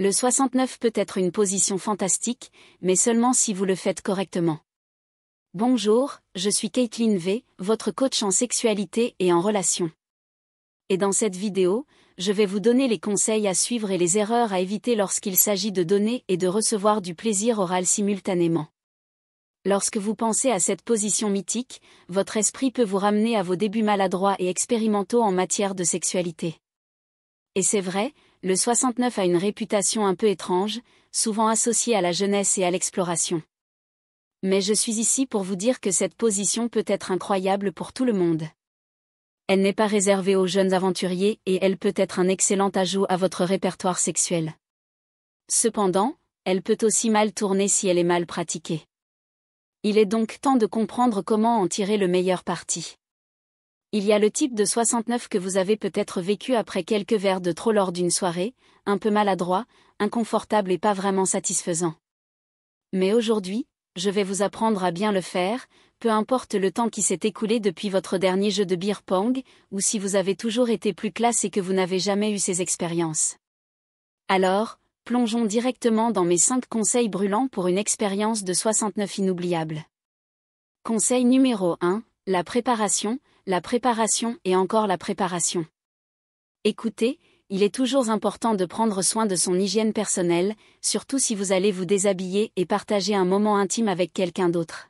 Le 69 peut être une position fantastique, mais seulement si vous le faites correctement. Bonjour, je suis Caitlin V, votre coach en sexualité et en relations. Et dans cette vidéo, je vais vous donner les conseils à suivre et les erreurs à éviter lorsqu'il s'agit de donner et de recevoir du plaisir oral simultanément. Lorsque vous pensez à cette position mythique, votre esprit peut vous ramener à vos débuts maladroits et expérimentaux en matière de sexualité. Et c'est vrai, le 69 a une réputation un peu étrange, souvent associée à la jeunesse et à l'exploration. Mais je suis ici pour vous dire que cette position peut être incroyable pour tout le monde. Elle n'est pas réservée aux jeunes aventuriers et elle peut être un excellent ajout à votre répertoire sexuel. Cependant, elle peut aussi mal tourner si elle est mal pratiquée. Il est donc temps de comprendre comment en tirer le meilleur parti. Il y a le type de 69 que vous avez peut-être vécu après quelques verres de trop lors d'une soirée, un peu maladroit, inconfortable et pas vraiment satisfaisant. Mais aujourd'hui, je vais vous apprendre à bien le faire, peu importe le temps qui s'est écoulé depuis votre dernier jeu de beer pong, ou si vous avez toujours été plus classe et que vous n'avez jamais eu ces expériences. Alors, plongeons directement dans mes 5 conseils brûlants pour une expérience de 69 inoubliable. Conseil numéro 1, la préparation et encore la préparation. Écoutez, il est toujours important de prendre soin de son hygiène personnelle, surtout si vous allez vous déshabiller et partager un moment intime avec quelqu'un d'autre.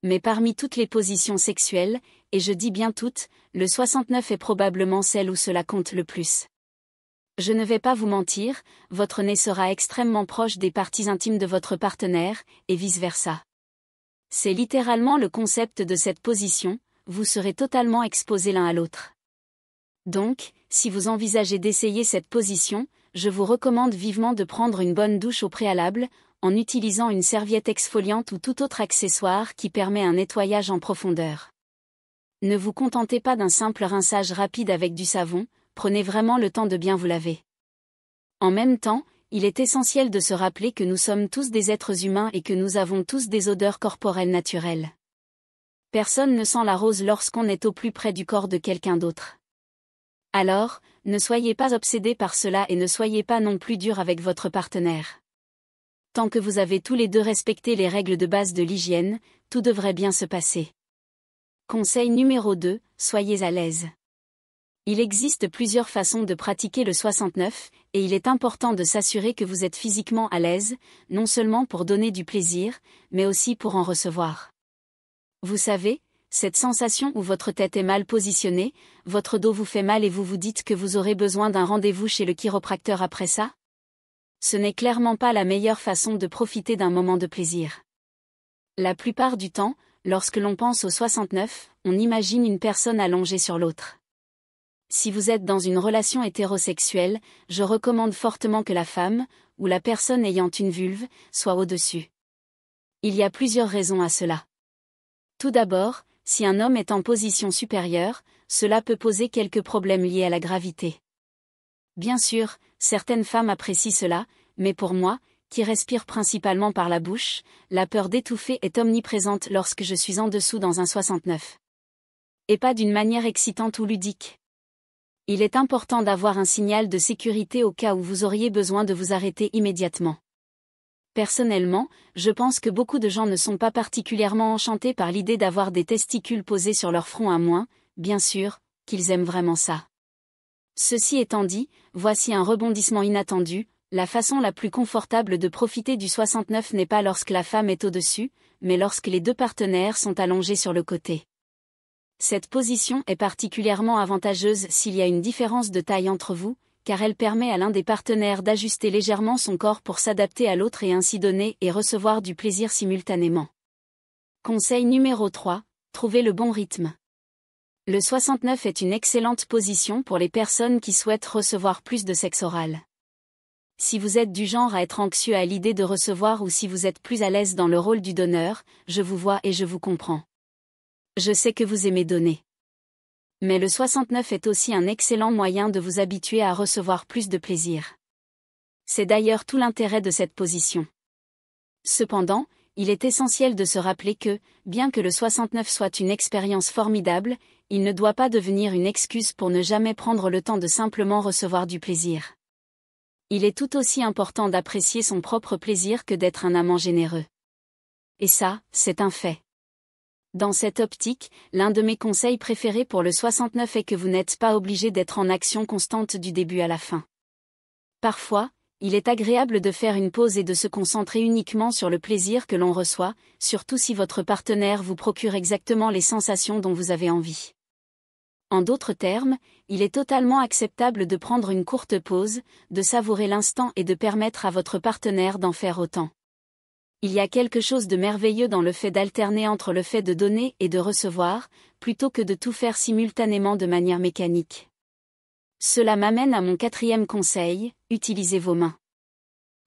Mais parmi toutes les positions sexuelles, et je dis bien toutes, le 69 est probablement celle où cela compte le plus. Je ne vais pas vous mentir, votre nez sera extrêmement proche des parties intimes de votre partenaire, et vice-versa. C'est littéralement le concept de cette position, vous serez totalement exposés l'un à l'autre. Donc, si vous envisagez d'essayer cette position, je vous recommande vivement de prendre une bonne douche au préalable, en utilisant une serviette exfoliante ou tout autre accessoire qui permet un nettoyage en profondeur. Ne vous contentez pas d'un simple rinçage rapide avec du savon, prenez vraiment le temps de bien vous laver. En même temps, il est essentiel de se rappeler que nous sommes tous des êtres humains et que nous avons tous des odeurs corporelles naturelles. Personne ne sent la rose lorsqu'on est au plus près du corps de quelqu'un d'autre. Alors, ne soyez pas obsédés par cela et ne soyez pas non plus dur avec votre partenaire. Tant que vous avez tous les deux respecté les règles de base de l'hygiène, tout devrait bien se passer. Conseil numéro 2, soyez à l'aise. Il existe plusieurs façons de pratiquer le 69, et il est important de s'assurer que vous êtes physiquement à l'aise, non seulement pour donner du plaisir, mais aussi pour en recevoir. Vous savez, cette sensation où votre tête est mal positionnée, votre dos vous fait mal et vous vous dites que vous aurez besoin d'un rendez-vous chez le chiropracteur après ça? Ce n'est clairement pas la meilleure façon de profiter d'un moment de plaisir. La plupart du temps, lorsque l'on pense au 69, on imagine une personne allongée sur l'autre. Si vous êtes dans une relation hétérosexuelle, je recommande fortement que la femme, ou la personne ayant une vulve, soit au-dessus. Il y a plusieurs raisons à cela. Tout d'abord, si un homme est en position supérieure, cela peut poser quelques problèmes liés à la gravité. Bien sûr, certaines femmes apprécient cela, mais pour moi, qui respire principalement par la bouche, la peur d'étouffer est omniprésente lorsque je suis en dessous dans un 69. Et pas d'une manière excitante ou ludique. Il est important d'avoir un signal de sécurité au cas où vous auriez besoin de vous arrêter immédiatement. Personnellement, je pense que beaucoup de gens ne sont pas particulièrement enchantés par l'idée d'avoir des testicules posés sur leur front à moins, bien sûr, qu'ils aiment vraiment ça. Ceci étant dit, voici un rebondissement inattendu, la façon la plus confortable de profiter du 69 n'est pas lorsque la femme est au-dessus, mais lorsque les deux partenaires sont allongés sur le côté. Cette position est particulièrement avantageuse s'il y a une différence de taille entre vous, car elle permet à l'un des partenaires d'ajuster légèrement son corps pour s'adapter à l'autre et ainsi donner et recevoir du plaisir simultanément. Conseil numéro 3, trouvez le bon rythme. Le 69 est une excellente position pour les personnes qui souhaitent recevoir plus de sexe oral. Si vous êtes du genre à être anxieux à l'idée de recevoir ou si vous êtes plus à l'aise dans le rôle du donneur, je vous vois et je vous comprends. Je sais que vous aimez donner. Mais le 69 est aussi un excellent moyen de vous habituer à recevoir plus de plaisir. C'est d'ailleurs tout l'intérêt de cette position. Cependant, il est essentiel de se rappeler que, bien que le 69 soit une expérience formidable, il ne doit pas devenir une excuse pour ne jamais prendre le temps de simplement recevoir du plaisir. Il est tout aussi important d'apprécier son propre plaisir que d'être un amant généreux. Et ça, c'est un fait. Dans cette optique, l'un de mes conseils préférés pour le 69 est que vous n'êtes pas obligé d'être en action constante du début à la fin. Parfois, il est agréable de faire une pause et de se concentrer uniquement sur le plaisir que l'on reçoit, surtout si votre partenaire vous procure exactement les sensations dont vous avez envie. En d'autres termes, il est totalement acceptable de prendre une courte pause, de savourer l'instant et de permettre à votre partenaire d'en faire autant. Il y a quelque chose de merveilleux dans le fait d'alterner entre le fait de donner et de recevoir, plutôt que de tout faire simultanément de manière mécanique. Cela m'amène à mon 4e conseil, utilisez vos mains.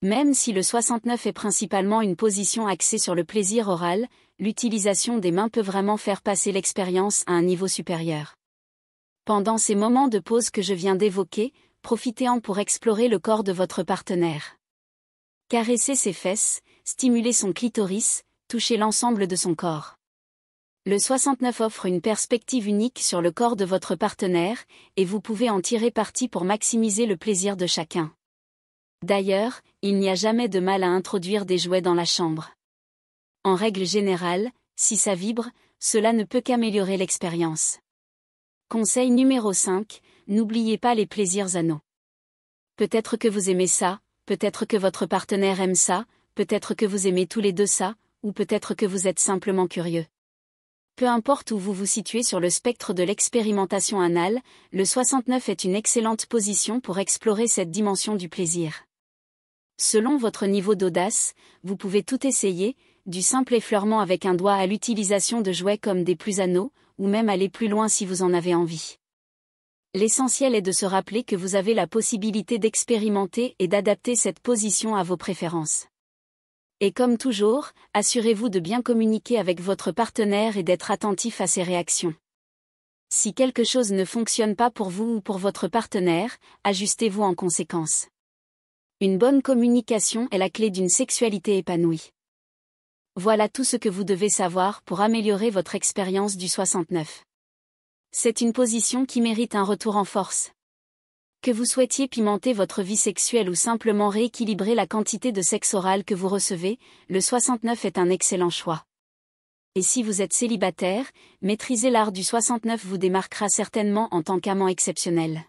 Même si le 69 est principalement une position axée sur le plaisir oral, l'utilisation des mains peut vraiment faire passer l'expérience à un niveau supérieur. Pendant ces moments de pause que je viens d'évoquer, profitez-en pour explorer le corps de votre partenaire. Caressez ses fesses, stimulez son clitoris, touchez l'ensemble de son corps. Le 69 offre une perspective unique sur le corps de votre partenaire, et vous pouvez en tirer parti pour maximiser le plaisir de chacun. D'ailleurs, il n'y a jamais de mal à introduire des jouets dans la chambre. En règle générale, si ça vibre, cela ne peut qu'améliorer l'expérience. Conseil numéro 5, n'oubliez pas les plaisirs anaux. Peut-être que vous aimez ça, peut-être que votre partenaire aime ça, peut-être que vous aimez tous les deux ça, ou peut-être que vous êtes simplement curieux. Peu importe où vous vous situez sur le spectre de l'expérimentation anale, le 69 est une excellente position pour explorer cette dimension du plaisir. Selon votre niveau d'audace, vous pouvez tout essayer, du simple effleurement avec un doigt à l'utilisation de jouets comme des plus anaux, ou même aller plus loin si vous en avez envie. L'essentiel est de se rappeler que vous avez la possibilité d'expérimenter et d'adapter cette position à vos préférences. Et comme toujours, assurez-vous de bien communiquer avec votre partenaire et d'être attentif à ses réactions. Si quelque chose ne fonctionne pas pour vous ou pour votre partenaire, ajustez-vous en conséquence. Une bonne communication est la clé d'une sexualité épanouie. Voilà tout ce que vous devez savoir pour améliorer votre expérience du 69. C'est une position qui mérite un retour en force. Que vous souhaitiez pimenter votre vie sexuelle ou simplement rééquilibrer la quantité de sexe oral que vous recevez, le 69 est un excellent choix. Et si vous êtes célibataire, maîtriser l'art du 69 vous démarquera certainement en tant qu'amant exceptionnel.